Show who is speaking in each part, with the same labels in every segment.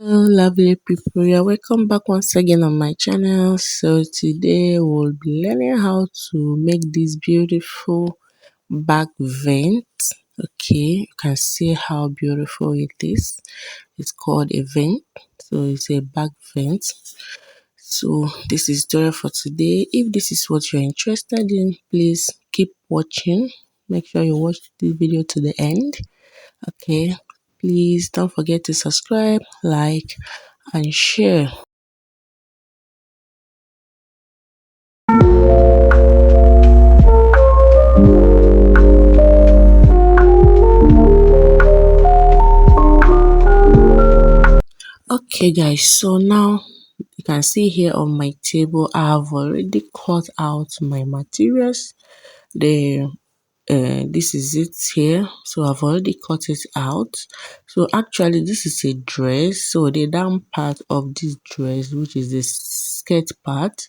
Speaker 1: Hello, lovely people. You're welcome back once again on my channel. So today we'll be learning how to make this beautiful back vent. Okay, you can see how beautiful it is. It's called a vent. So it's a back vent. So this is tutorial for today. If this is what you're interested in, please keep watching. Make sure you watch the video to the end. Okay, please don't forget to subscribe, like, and share. Okay guys, so now you can see here on my table I have already cut out my materials. This is it here, so I've already cut it out. So actually this is a dress, so the down part of this dress, which is the skirt part,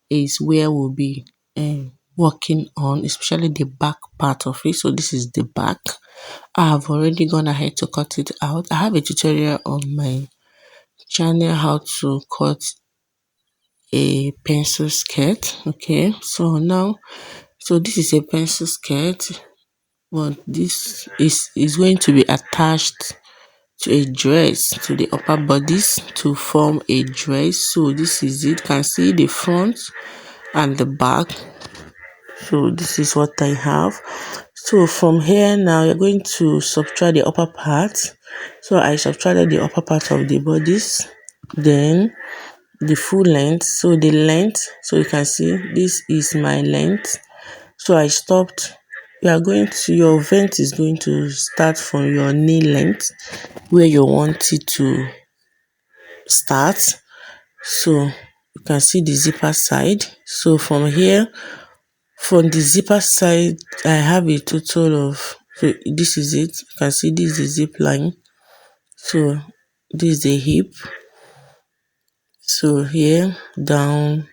Speaker 1: is where we'll be working on, especially the back part of it. So this is the back. I have already gone ahead to cut it out. I have a tutorial on my channel how to cut a pencil skirt. Okay, so now, so this is a pencil skirt, but this is going to be attached to a dress, to the upper bodice, to form a dress. So this is it. You can see the front and the back. So this is what I have. So from here now you're going to subtract the upper part. So I subtracted the upper part of the bodice, then the full length. So the length, so you can see this is my length. So I stopped. You are going to, your vent is going to start from your knee length where you want it to start. So you can see the zipper side. So from here, from the zipper side, I have a total of, so this is it. You can see this is the zip line. So this is the hip. So here down,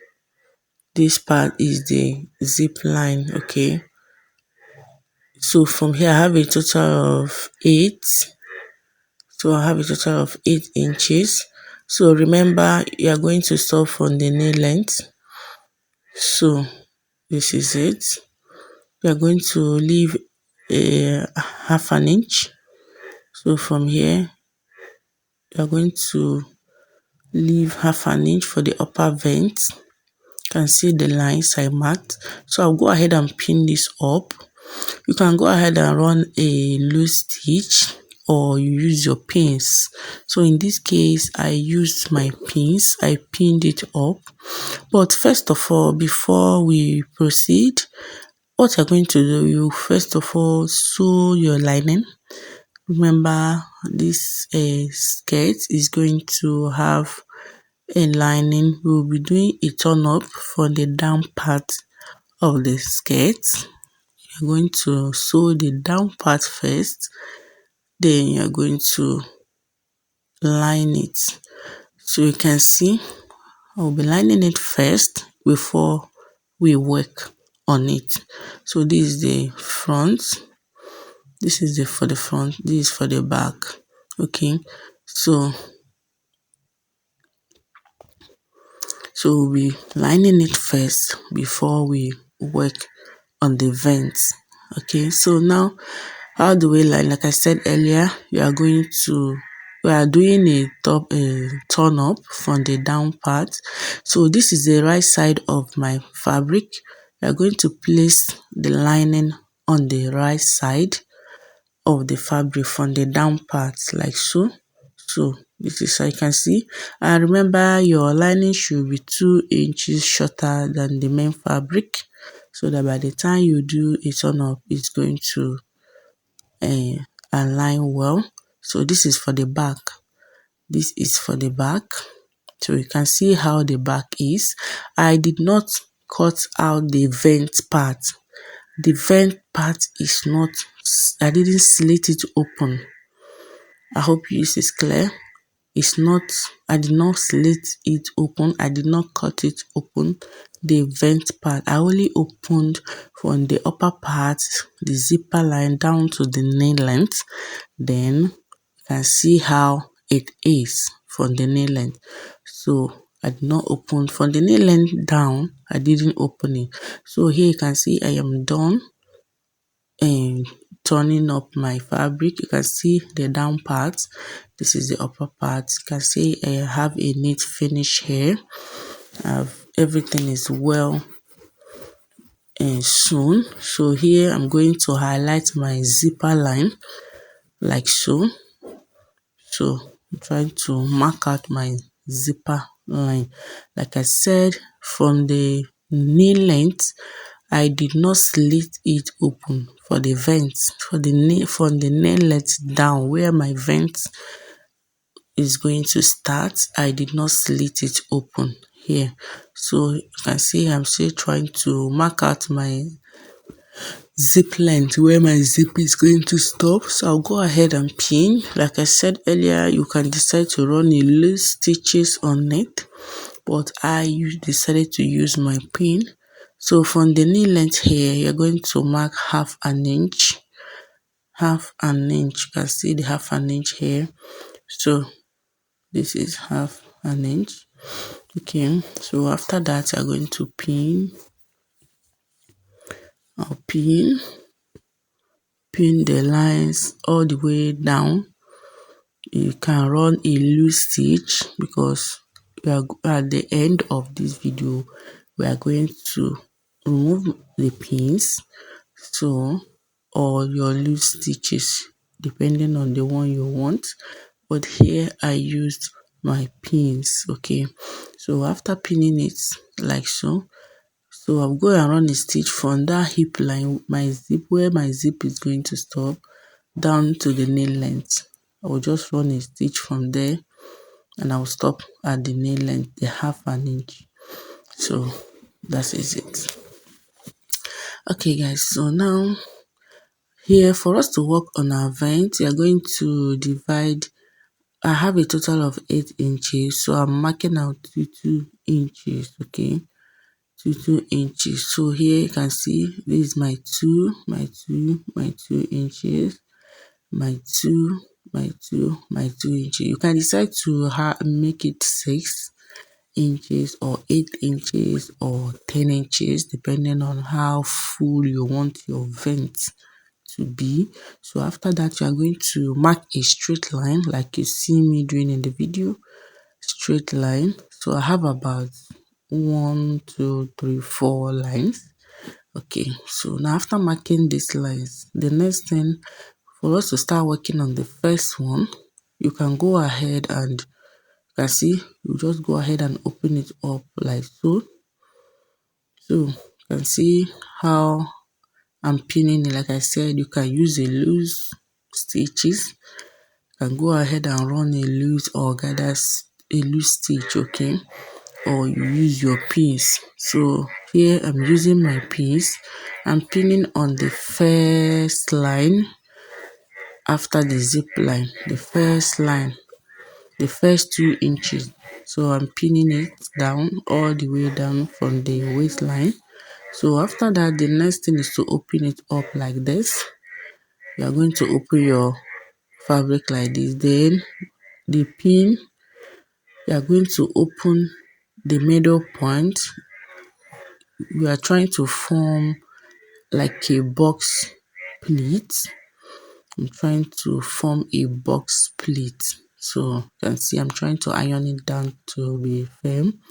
Speaker 1: this part is the zip line. Okay. So from here I have a total of 8. So I have a total of 8 inches. So remember, you are going to start from the knee length. So this is it. You are going to leave a half an inch. So from here, you are going to leave half an inch for the upper vent. You can see the lines I marked. So I'll go ahead and pin this up. You can go ahead and run a loose stitch or you use your pins. So in this case, I used my pins. I pinned it up. But first of all, before we proceed, what you're going to do, you first of all sew your lining. Remember, this skirt is going to have a lining. We'll be doing a turn up for the down part of the skirt. You're going to sew the down part first, then you're going to line it. So you can see I'll be lining it first before we work on it. So this is the front, this is the for the front, this is for the back. Okay, so we'll be lining it first before we work on the vents. Okay, so now how do we line? Like I said earlier, we are doing a turn up from the down part. So this is the right side of my fabric. We are going to place the lining on the right side of the fabric from the down part, like so. So this is how you can see. And remember, your lining should be 2 inches shorter than the main fabric, so that by the time you do a turn up, it's going to align well. So this is for the back. This is for the back. So you can see how the back is. I did not cut out the vent part. The vent part is not, I didn't slit it open. I hope this is clear. It's not, I did not slit it open. I did not cut it open. The vent part, I only opened from the upper part, the zipper line down to the knee length. Then you can see how it is from the nail length. So I did not open from the nail length down. I didn't open it. So here you can see I am done and turning up my fabric. You can see the down part. This is the upper part. You can see I have a neat finish here. Everything is well and sewn. So here I'm going to highlight my zipper line like so. So I'm trying to mark out my zipper line. Like I said, from the knee length, I did not slit it open for the vent, for the knee, from the nail length down where my vent is going to start. I did not slit it open here. So you can see I'm still trying to mark out my zip length where my zip is going to stop. So I'll go ahead and pin. Like I said earlier, you can decide to run a loose stitches on it, but I decided to use my pin. So from the knee length here, you're going to mark half an inch. Half an inch. You can see the half an inch here. So this is half an inch. Okay, so after that, you're going to pin. I'll pin the lines all the way down. You can run a loose stitch because we are at the end of this video. We are going to remove the pins, so or your loose stitches depending on the one you want. But here I used my pins. Okay, so after pinning it like so, I'll go and run a stitch from that hip line, my zip, where my zip is going to stop, down to the nail length. I will just run a stitch from there and I'll stop at the nail length, the half an inch. So that is it. Okay guys, so now here for us to work on our vent, we are going to divide. I have a total of 8 inches, so I'm marking out 2 inches. Okay, 2 inches. So here you can see this is my 2 inches, my 2 inches. You can decide to make it 6 inches or 8 inches or 10 inches depending on how full you want your vent to be. So after that, you are going to mark a straight line like you see me doing in the video. Straight line. So I have about 1, 2, 3, 4 lines. Okay, so now after marking these lines, the next thing for us to start working on the first one, you can go ahead and you can see you just go ahead and open it up like so. So you can see how I'm pinning it. Like I said, you can use a loose stitches. You can go ahead and run a loose or gather a loose stitch, okay, or you use your pins. So here I'm using my pins. I'm pinning on the first line after the zip line, the first line, the first 2 inches. So I'm pinning it down all the way down from the waistline. So after that, the next thing is to open it up like this. You are going to open your fabric like this. Then the pin, you are going to open the middle point. We are trying to form like a box pleat. I'm trying to form a box pleat. So you can see I'm trying to iron it down to be firm.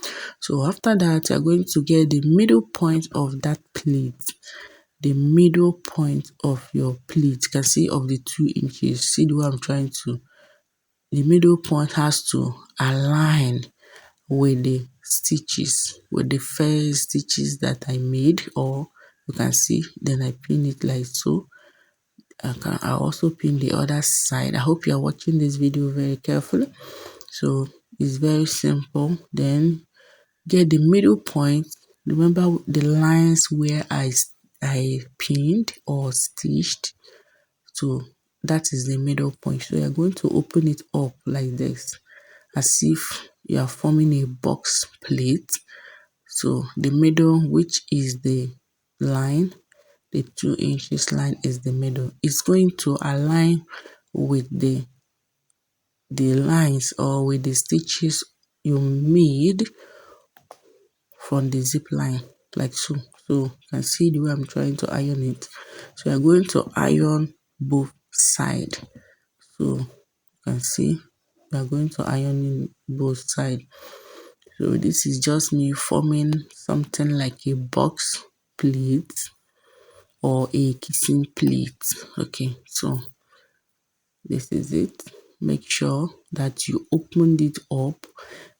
Speaker 1: So after that, you're going to get the middle point of that pleat. The middle point of your pleat. You can see of the 2 inches. See the way I'm trying to. The middle point has to align with the stitches, with the first stitches that I made, or you can see then I pin it like so. I also pin the other side. I hope you are watching this video very carefully. So it's very simple. Then get the middle point. Remember the lines where I pinned or stitched. So that is the middle point. So you're going to open it up like this, as if you are forming a box plate. So the middle, which is the line, the 2 inches line is the middle. It's going to align with the the lines or with the stitches you made from the zip line like so. So you can see the way I'm trying to iron it. So I'm going to iron both side. So you can see we are going to iron in both side. So this is just me forming something like a box pleat or a kissing pleat. Okay, so this is it. Make sure that you opened it up.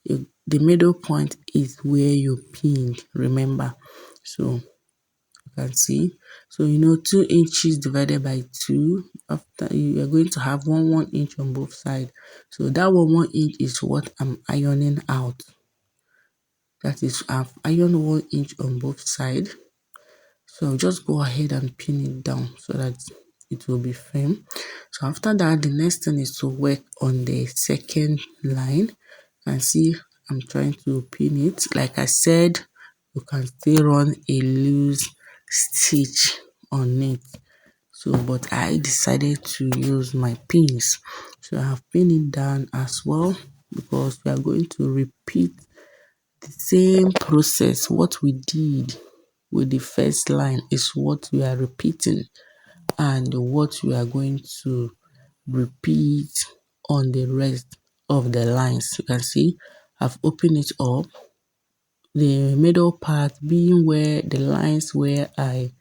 Speaker 1: The middle point is where you pinned, remember. So you can see. So 2 inches divided by 2. After you are going to have 1 inch on both sides. So that 1 inch is what I'm ironing out. That is, I've ironed 1 inch on both sides. So just go ahead and pin it down so that it will be firm. So after that, the next thing is to work on the second line. And see, I'm trying to pin it. Like I said, you can still run a loose stitch on it. So, but I decided to use my pins. So I have pinned it down as well because we are going to repeat the same process. What we did with the first line is what we are repeating, and what we are going to repeat on the rest of the lines. You can see I've opened it up, the middle part being where the lines where I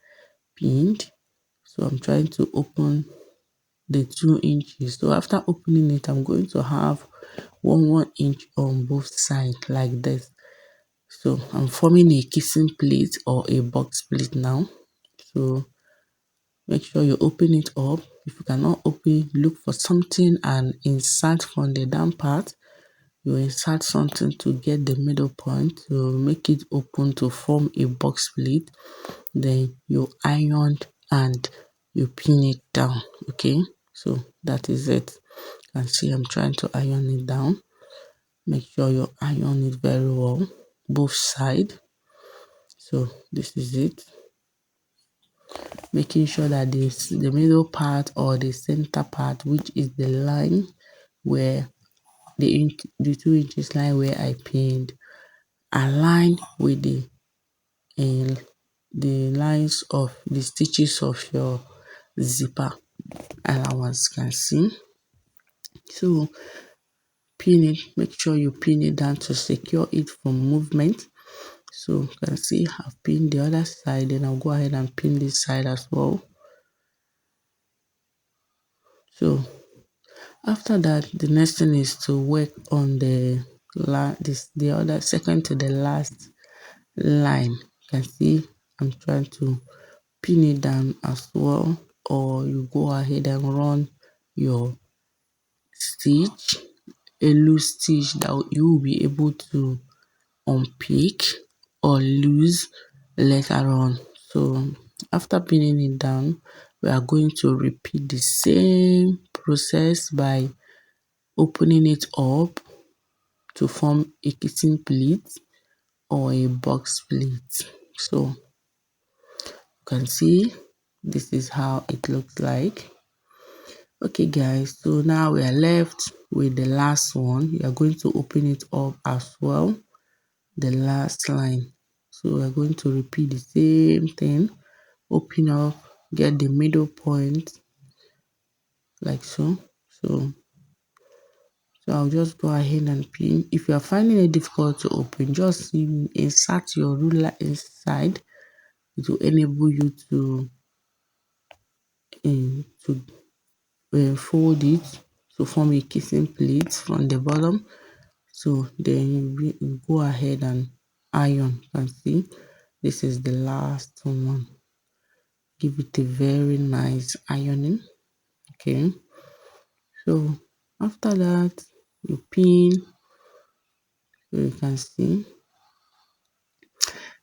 Speaker 1: pinned. So I'm trying to open the 2 inches. So after opening it, I'm going to have 1 inch on both sides like this. So I'm forming a kissing plate or a box plate now. So make sure you open it up. If you cannot open, look for something and insert from the down part. You insert something to get the middle point to make it open to form a box plate. Then you iron and you pin it down. Okay, so that is it. You can see I'm trying to iron it down. Make sure you iron it very well, both sides. So this is it. Making sure that the middle part or the center part, which is the line where the 2 inches line where I pinned, align with uh, the lines of the stitches of your zipper allowance. Can see. So pin it. Make sure you pin it down to secure it from movement. So you can see I've pinned the other side, then I'll go ahead and pin this side as well. So after that, the next thing is to work on the other second to the last line. You can see I'm trying to pin it down as well, or you go ahead and run your stitch, a loose stitch that you will be able to unpick or lose later on. So after pinning it down, we are going to repeat the same process by opening it up to form a kissing plate or a box plate. So you can see this is how it looks like. Okay guys, so now we are left with the last one. You are going to open it up as well, the last line. So we are going to repeat the same thing. Open up, get the middle point like so. So I'll just go ahead and pin. If you are finding it difficult to open, just insert your ruler inside. It will enable you to fold it to form a kissing plate from the bottom. So then you go ahead and iron. You can see this is the last one. Give it a very nice ironing. Okay. So after that, you pin. So you can see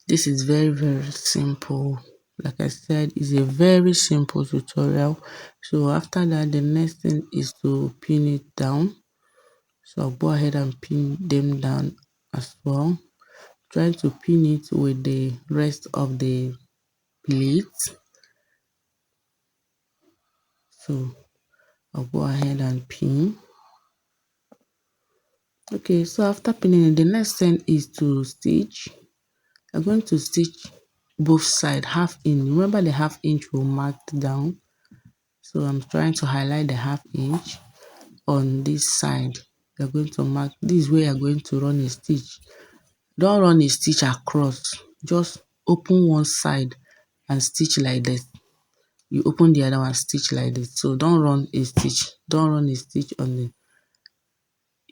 Speaker 1: this is very simple. Like I said, it's a very simple tutorial. So after that, the next thing is to pin it down. So I'll go ahead and pin them down as well. Try to pin it with the rest of the plate. So I'll go ahead and pin. Okay, so after pinning it, the next thing is to stitch. I'm going to stitch both side half inch. Remember the half inch we marked down. So I'm trying to highlight the half inch on this side. You're going to mark this way. You're going to run a stitch. Don't run a stitch across. Just open one side and stitch like this. You open the other one, stitch like this. So don't run a stitch. Don't run a stitch on the.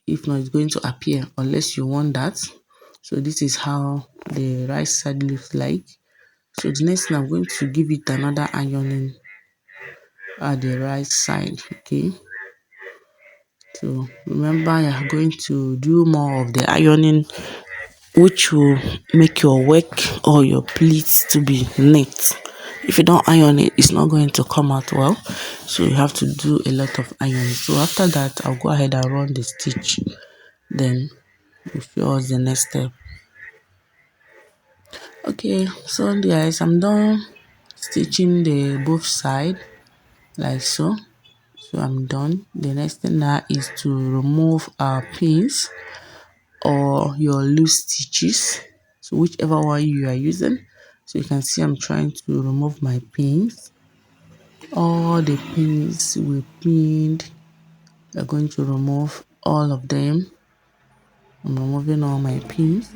Speaker 1: If not, it's going to appear unless you want that. So this is how the right side looks like. So the next thing, I'm going to give it another ironing at the right side. Okay, so remember you're going to do more of the ironing, which will make your work or your pleats to be neat. If you don't iron it, it's not going to come out well. So you have to do a lot of ironing. So after that, I'll go ahead and run the stitch. Then we'll show us the next step. Okay, so guys, I'm done stitching the both side like so. So I'm done. The next thing now is to remove our pins or your loose stitches. So whichever one you are using. So you can see I'm trying to remove my pins. All the pins we pinned, we're going to remove all of them. I'm removing all my pins.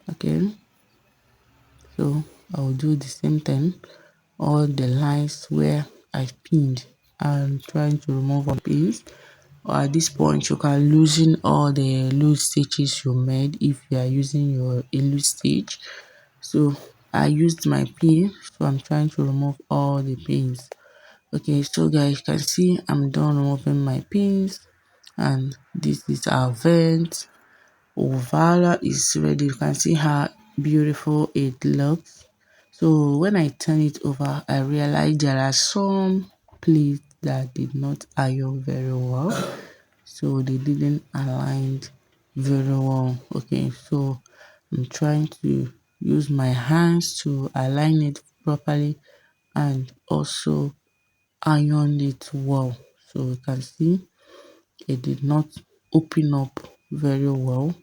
Speaker 1: Okay, so I'll do the same thing. All the lines where I pinned, I'm trying to remove all pins. Or at this point, you can loosen all the loose stitches you made if you are using your loose stitch. So I used my pin, so I'm trying to remove all the pins. Okay, so guys, you can see I'm done removing my pins, and this is our vent. Ovala is ready. You can see how beautiful it looks. So when I turn it over, I realized there are some pleats that did not iron very well, so they didn't align very well. Okay, so I'm trying to use my hands to align it properly and also iron it well. So you can see it did not open up very well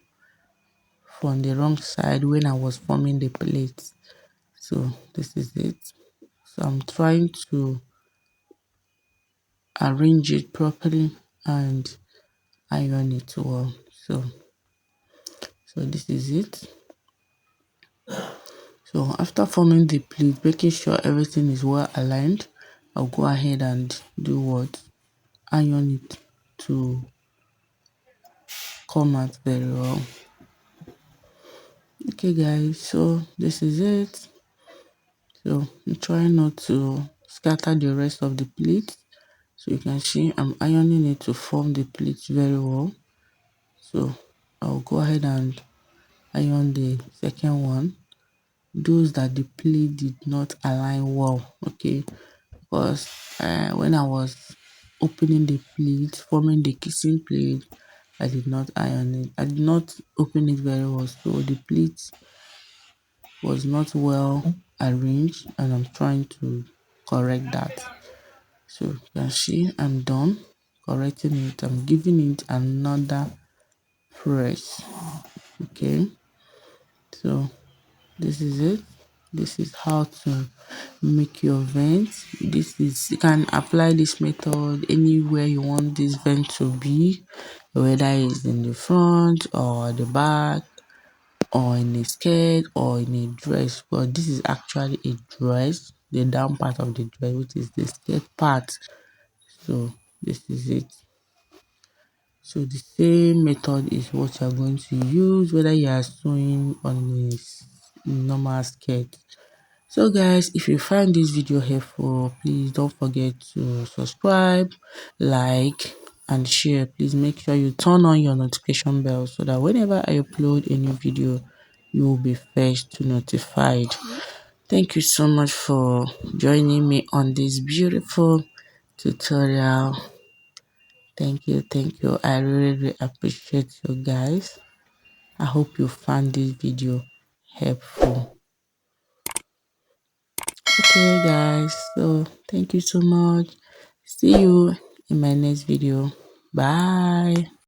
Speaker 1: from the wrong side when I was forming the plate. So this is it. So I'm trying to arrange it properly and iron it well. So this is it. So after forming the plate, making sure everything is well aligned, I'll go ahead and do what? Iron it to come out very well. Okay guys, so this is it. So I'm trying not to scatter the rest of the plate. So you can see I'm ironing it to form the plate very well. So I'll go ahead and iron the second one. Those that the plate did not align well, okay? Because when I was opening the plate, forming the kissing plate, I did not iron it. I did not open it very well, so the plate was not well arranged, and I'm trying to correct that. So you can see I'm done correcting it. I'm giving it another press. Okay, so this is it. This is how to make your vent. This is, you can apply this method anywhere you want this vent to be, whether it's in the front or the back or in a skirt or in a dress. But this is actually a dress, the down part of the dress, which is the skirt part. So this is it. So the same method is what you're going to use whether you are sewing on a normal skirt. So guys, if you find this video helpful, please don't forget to subscribe, like and share. Please make sure you turn on your notification bell so that whenever I upload a new video, you will be first to notified. Thank you so much for joining me on this beautiful tutorial. Thank you. I really appreciate you guys. I hope you found this video helpful. Okay guys, so thank you so much. See you in my next video. Bye.